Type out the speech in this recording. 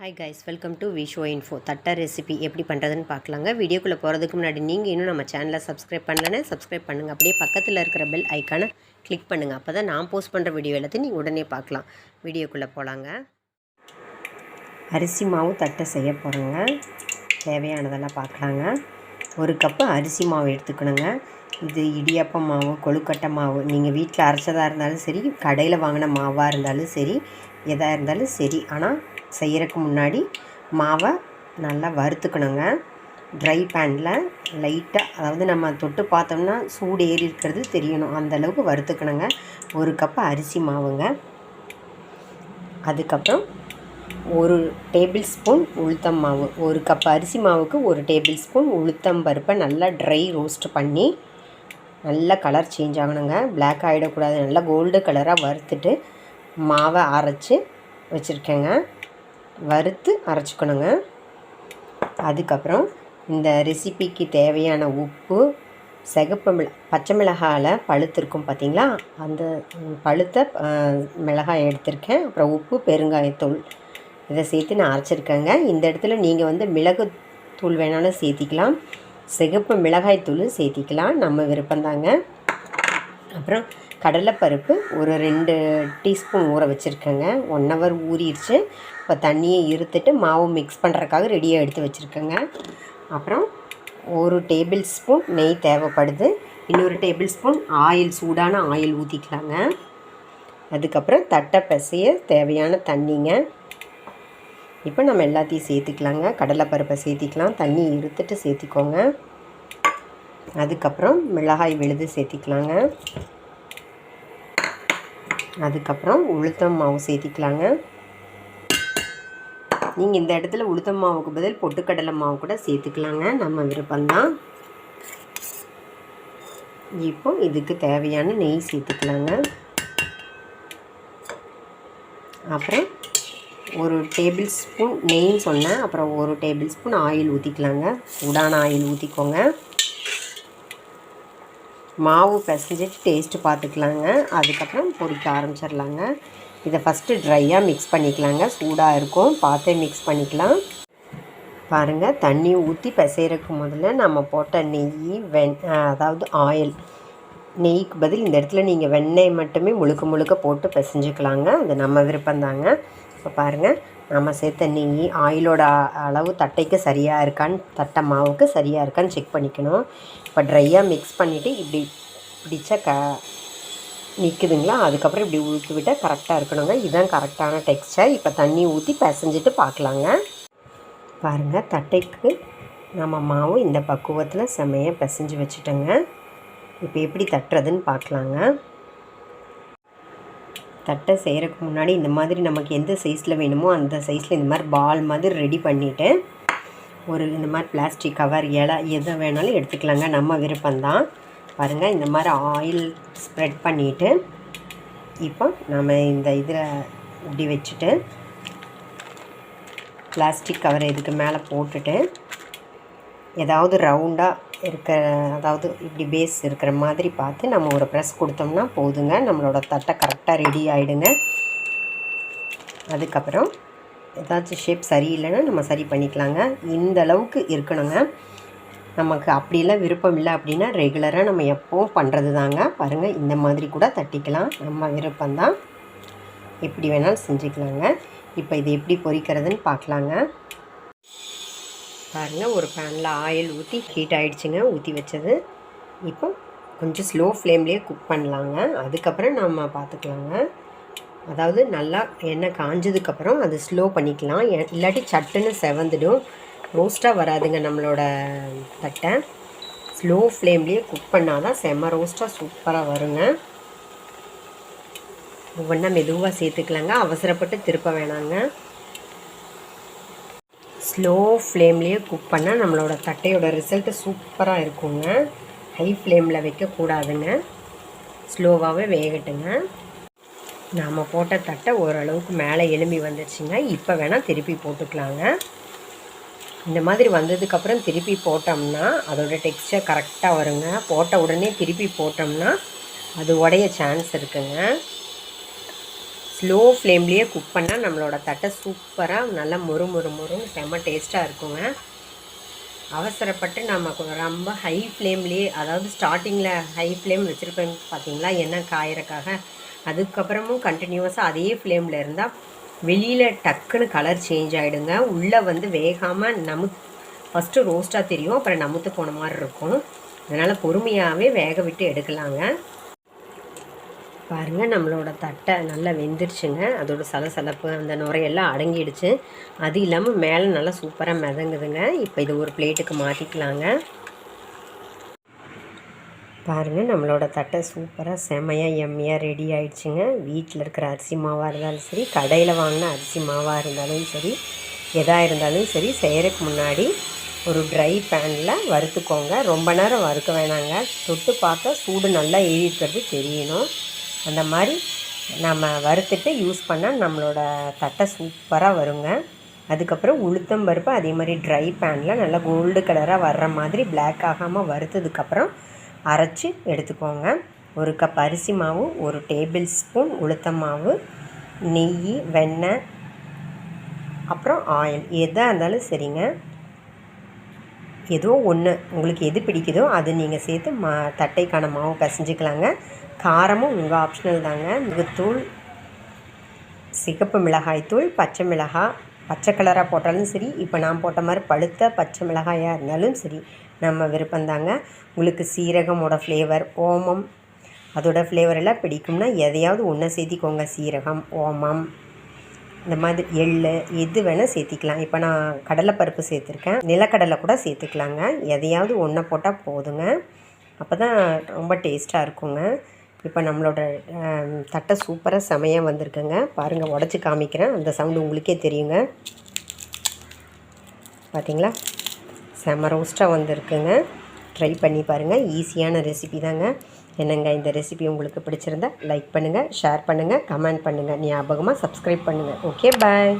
Hi guys, welcome to Visho info. தட்டை recipe எப்படி பண்ணுறதுன்னு பார்க்கலாங்க. வீடியோக்குள்ளே போகிறதுக்கு முன்னாடி நீங்கள் இன்னும் நம்ம சேனலை சப்ஸ்கிரைப் பண்ணலன்னா சப்ஸ்கிரைப் பண்ணுங்கள். அப்படியே பக்கத்தில் இருக்கிற பெல் ஐக்கானை கிளிக் பண்ணுங்கள். அப்போ தான் நான் போஸ்ட் பண்ணுற வீடியோ எல்லாத்தையும் நீங்கள் உடனே பார்க்கலாம். வீடியோக்குள்ளே போகலாங்க. அரிசி மாவு தட்டை செய்ய போகிறோங்க. தேவையானதெல்லாம் பார்க்கலாங்க. 1 கப்பு அரிசி மாவு எடுத்துக்கணுங்க. இது இடியாப்பம் மாவு, கொழுக்கட்டை மாவு, நீங்கள் வீட்டில் அரைச்சதாக இருந்தாலும் சரி, கடையில் வாங்கின மாவாக இருந்தாலும் சரி, எதாக இருந்தாலும் சரி. ஆனால் செய்கிறதுக்கு முன்னாடி மாவை நல்லா வறுத்துக்கணுங்க. ட்ரை பேனில் லைட்டாக, அதாவது நம்ம தொட்டு பார்த்தோம்னா சூடு ஏறி இருக்கிறது தெரியணும், அந்தளவுக்கு வறுத்துக்கணுங்க. 1 கப்பு அரிசி மாவுங்க. அதுக்கப்புறம் 1 டேபிள் ஸ்பூன் உளுத்தம் மாவு. 1 கப் அரிசி மாவுக்கு 1 டேபிள் ஸ்பூன் உளுத்தம் பருப்பை நல்லா ட்ரை ரோஸ்ட் பண்ணி நல்லா கலர் சேஞ்ச் ஆகணுங்க. பிளாக் ஆகிடக்கூடாது. நல்லா கோல்டு கலராக வறுத்துட்டு மாவை அரைச்சி வச்சுருக்கேங்க. வறுத்து அரைச்சிக்கணுங்க. அதுக்கப்புறம் இந்த ரெசிபிக்கு தேவையான உப்பு, பச்சை மிளகாயில் பழுத்திருக்கும் பார்த்திங்களா, அந்த பழுத்த மிளகாய் எடுத்திருக்கேன். அப்புறம் உப்பு, பெருங்காயத்தூள் இதை சேர்த்து நான் அரைச்சிருக்கேங்க. இந்த இடத்துல நீங்கள் மிளகு தூள் வேணாலும் சேர்த்திக்கலாம், சிகப்பு மிளகாய் தூள் சேர்த்திக்கலாம், நம்ம விருப்பம்தாங்க. அப்புறம் கடலைப்பருப்பு ஒரு 2 டீஸ்பூன் ஊற வச்சுருக்கேங்க. 1 ஹவர் ஊறிடுச்சு. இப்போ தண்ணியை இருத்துட்டு மாவு மிக்ஸ் பண்ணுறதுக்காக ரெடியாக எடுத்து வச்சுருக்கேங்க. அப்புறம் 1 டேபிள் ஸ்பூன் நெய் தேவைப்படுது. இன்னொரு டேபிள் ஸ்பூன் ஆயில், சூடான ஆயில் ஊற்றிக்கலாங்க. அதுக்கப்புறம் தட்டை பிசைய தேவையான தண்ணிங்க. இப்போ நம்ம எல்லாத்தையும் சேர்த்துக்கலாங்க. கடலைப்பருப்பை சேர்த்திக்கலாம், தண்ணி இருத்துட்டு சேர்த்திக்கோங்க. அதுக்கப்புறம் மிளகாய் விழுது சேர்த்திக்கலாங்க. அதுக்கப்புறம் உளுத்தம் மாவு சேர்த்திக்கலாங்க. நீங்கள் இந்த இடத்துல உளுத்தம் மாவுக்கு பதில் பொட்டுக்கடலை மாவு கூட சேர்த்துக்கலாங்க, நம்ம விருப்பம்தான். இப்போ இதுக்கு தேவையான நெய் சேர்த்துக்கலாங்க. அப்புறம் 1 டேபிள் ஸ்பூன் நெய்ன்னு சொன்னேன். அப்புறம் 1 டேபிள் ஸ்பூன் ஆயில் ஊற்றிக்கலாங்க. சூடான ஆயில் ஊற்றிக்கோங்க. மாவு பிசைஞ்சிட்டு டேஸ்ட்டு பார்த்துக்கலாங்க. அதுக்கப்புறம் பொரிக்க ஆரம்பிச்சிடலாங்க. இதை ஃபஸ்ட்டு ட்ரையாக மிக்ஸ் பண்ணிக்கலாங்க. சூடாக இருக்கும், பார்த்து மிக்ஸ் பண்ணிக்கலாம். பாருங்கள், தண்ணி ஊற்றி பிசைகிறதுக்கு முதல்ல நம்ம போட்ட நெய், அதாவது ஆயில், நெய்க்கு பதில் இந்த இடத்துல நீங்கள் வெண்ணெய் மட்டுமே முழுக்க போட்டு பிசைஞ்சிக்கலாங்க. அது நம்ம விருப்பம்தாங்க. இப்போ பாருங்கள், நம்ம சேர்த்த நெய் ஆயிலோட அளவு தட்டைக்கு சரியாக இருக்கான்னு, தட்டை மாவுக்கு சரியாக இருக்கான்னு செக் பண்ணிக்கணும். இப்போ ட்ரையாக மிக்ஸ் பண்ணிவிட்டு இப்படி பிடிச்சா நிற்குதுங்களா, அதுக்கப்புறம் இப்படி ஊற்றி விட்டால் கரெக்டாக இருக்கணுங்க. இதுதான் கரெக்டான டெக்ஸ்சர். இப்போ தண்ணி ஊற்றி பிசைஞ்சிட்டு பார்க்கலாங்க. பாருங்கள், தட்டைக்கு நம்ம மாவு இந்த பக்குவத்தில் செமையாக பிசைஞ்சு வச்சுட்டோங்க. இப்போ எப்படி தட்டுறதுன்னு பார்க்கலாங்க. தட்டை செய்கிறதுக்கு முன்னாடி இந்த மாதிரி நமக்கு எந்த சைஸில் வேணுமோ அந்த சைஸில் இந்த மாதிரி பால் மாதிரி ரெடி பண்ணிவிட்டு இந்த மாதிரி பிளாஸ்டிக் கவர், இலை எதை வேணாலும் எடுத்துக்கலாங்க, நம்ம விருப்பம்தான். பாருங்கள், இந்த மாதிரி ஆயில் ஸ்ப்ரெட் பண்ணிவிட்டு இப்போ நம்ம இந்த இதில் இப்படி வச்சுட்டு பிளாஸ்டிக் கவர் இதுக்கு மேலே போட்டுட்டு ஏதாவது ரவுண்டாக இருக்கிற, அதாவது இப்படி பேஸ் இருக்கிற மாதிரி பார்த்து நம்ம ஒரு ப்ரெஸ் கொடுத்தோம்னா போதுங்க. நம்மளோட தட்டை கரெக்டாக ரெடி ஆகிடுங்க. அதுக்கப்புறம் ஏதாச்சும் ஷேப் சரியில்லைன்னா நம்ம சரி பண்ணிக்கலாங்க. இந்த அளவுக்கு இருக்கணுங்க. நமக்கு அப்படிலாம் விருப்பம் இல்லை அப்படின்னா ரெகுலராக நம்ம எப்போவும் பண்ணுறது தாங்க. பாருங்கள், இந்த மாதிரி கூட தட்டிக்கலாம், நம்ம விருப்பம்தான். எப்படி வேணாலும் செஞ்சுக்கலாங்க. இப்போ இது எப்படி பொரிக்கிறதுன்னு பார்க்கலாங்க. பாருங்கள், ஒரு பேனில் ஆயில் ஊற்றி ஹீட் ஆகிடுச்சுங்க, ஊற்றி வச்சது. இப்போ கொஞ்சம் ஸ்லோ ஃப்ளேம்லேயே குக் பண்ணலாங்க. அதுக்கப்புறம் நம்ம பார்த்துக்கலாங்க. அதாவது நல்லா எண்ணெய் காஞ்சதுக்கப்புறம் அது ஸ்லோ பண்ணிக்கலாம், இல்லாட்டி சட்டுன்னு செவந்துடும், ரோஸ்ட்டாக வராதுங்க நம்மளோட தட்டை. ஸ்லோ ஃப்ளேம்லேயே குக் பண்ணால் தான் செம்ம ரோஸ்ட்டாக சூப்பராக வருங்க. ஒவ்வொன்றா மெதுவாக சேர்த்துக்கலாங்க, அவசரப்பட்டு திருப்ப வேணாங்க. ஸ்லோ ஃப்ளேம்லேயே குக் பண்ணால் நம்மளோட தட்டையோட ரிசல்ட்டு சூப்பராக இருக்குங்க. ஹை ஃப்ளேமில் வைக்கக்கூடாதுங்க, ஸ்லோவாகவே வேகட்டுங்க. நாம் போட்ட தட்டை ஓரளவுக்கு மேலே எலும்பி வந்துடுச்சுங்க. இப்போ வேணால் திருப்பி போட்டுக்கலாங்க. இந்த மாதிரி வந்ததுக்கப்புறம் திருப்பி போட்டோம்னா அதோட டெக்ஸ்சர் கரெக்டாக வருங்க. போட்ட உடனே திருப்பி போட்டோம்னா அது உடைய சான்ஸ் இருக்குங்க. ஸ்லோ ஃப்ளேம்லேயே குக் பண்ணால் நம்மளோட தட்டை சூப்பராக நல்லா மொறு மொறு மொறுன்னு செம்ம டேஸ்ட்டாக இருக்குங்க. அவசரப்பட்டு நம்ம ரொம்ப ஹை ஃப்ளேம்லேயே, அதாவது ஸ்டார்டிங்கில் ஹை ஃப்ளேம் வச்சுருப்பேன் பார்த்தீங்களா எண்ணெய் காயறக்காக, அதுக்கப்புறமும் கண்டினியூஸாக அதே ஃப்ளேமில் இருந்தால் வெளியில் டக்குன்னு கலர் சேஞ்ச் ஆகிடுங்க. உள்ளே வந்து வேகாமல் ஃபஸ்ட்டு ரோஸ்ட்டாக தெரியும், அப்புறம் நமுத்து போன மாதிரி இருக்கும். அதனால் பொறுமையாகவே வேக விட்டு எடுக்கலாங்க. பாருங்கள், நம்மளோட தட்டை நல்லா வெந்துருச்சுங்க. அதோட சலசலப்பு அந்த நுரையெல்லாம் அடங்கிடுச்சு. அது இல்லாமல் மேலே நல்லா சூப்பராக மிதங்குதுங்க. இப்போ இது ஒரு பிளேட்டுக்கு மாற்றிக்கலாங்க. பாருங்கள், நம்மளோட தட்டை சூப்பராக செமையாக எம்மியாக ரெடி ஆகிடுச்சுங்க. வீட்டில் இருக்கிற அரிசி மாவாக இருந்தாலும் சரி, கடையில் வாங்கின அரிசி மாவாக இருந்தாலும் சரி, எதாக இருந்தாலும் சரி, செய்கிறதுக்கு முன்னாடி ஒரு ட்ரை பேனில் வறுத்துக்கோங்க. ரொம்ப நேரம் வறுக்க வேணாங்க. தொட்டு பார்த்தா சூடு நல்லா ஏறி இருக்கிறது தெரியணும். அந்த மாதிரி நம்ம வறுத்துட்டு யூஸ் பண்ணால் நம்மளோட தட்டை சூப்பராக வருங்க. அதுக்கப்புறம் உளுத்தம் பருப்பு அதே மாதிரி ட்ரை பேனில் நல்லா கோல்டு கலராக வர்ற மாதிரி பிளாக் ஆகாமல் வறுத்ததுக்கப்புறம் அரைச்சி எடுத்துக்கோங்க. ஒரு கப் அரிசி மாவு, ஒரு டேபிள் ஸ்பூன் உளுத்தம் மாவு, நெய், வெண்ணெய், அப்புறம் ஆயில், எதாக இருந்தாலும் சரிங்க. ஏதோ ஒன்று உங்களுக்கு எது பிடிக்குதோ அது நீங்கள் சேர்த்து தட்டைக்கான மாவு பிசைஞ்சிக்கலாங்க. காரமும் உங்கள் ஆப்ஷனல் தாங்க. மிளகுத்தூள், சிகப்பு மிளகாய்த்தூள், பச்சை மிளகாய் பச்சை கலராக போட்டாலும் சரி, இப்போ நான் போட்ட மாதிரி பழுத்த பச்சை மிளகாயாக இருந்தாலும் சரி, நம்ம விருப்பந்தாங்க. உங்களுக்கு சீரகமோட ஃப்ளேவர், ஓமம் அதோட ஃப்ளேவர் எல்லாம் பிடிக்கும்னா எதையாவது ஒன்றை சேர்த்திக்கோங்க. சீரகம், ஓமம், இந்த மாதிரி எள், எது வேணால் சேர்த்திக்கலாம். இப்போ நான் கடலைப்பருப்பு சேர்த்துருக்கேன், நிலக்கடலை கூட சேர்த்துக்கலாங்க. எதையாவது ஒன்றை போட்டால் போதுங்க. அப்போ தான் ரொம்ப டேஸ்ட்டாக இருக்குங்க. இப்போ நம்மளோட தட்டை சூப்பராக செமையாக வந்திருக்குங்க. பாருங்கள், உடச்சி காமிக்கிறேன், அந்த சவுண்டு உங்களுக்கே தெரியுங்க. பார்த்திங்களா, செம ரோஸ்ட்டாக வந்திருக்குங்க. ட்ரை பண்ணி பாருங்கள். ஈஸியான ரெசிபி தாங்க. என்னங்க, இந்த ரெசிபி உங்களுக்கு பிடிச்சிருந்தா லைக் பண்ணுங்கள், ஷேர் பண்ணுங்கள், கமெண்ட் பண்ணுங்கள். ஞாபகமாக சப்ஸ்கிரைப் பண்ணுங்கள். ஓகே, பாய்.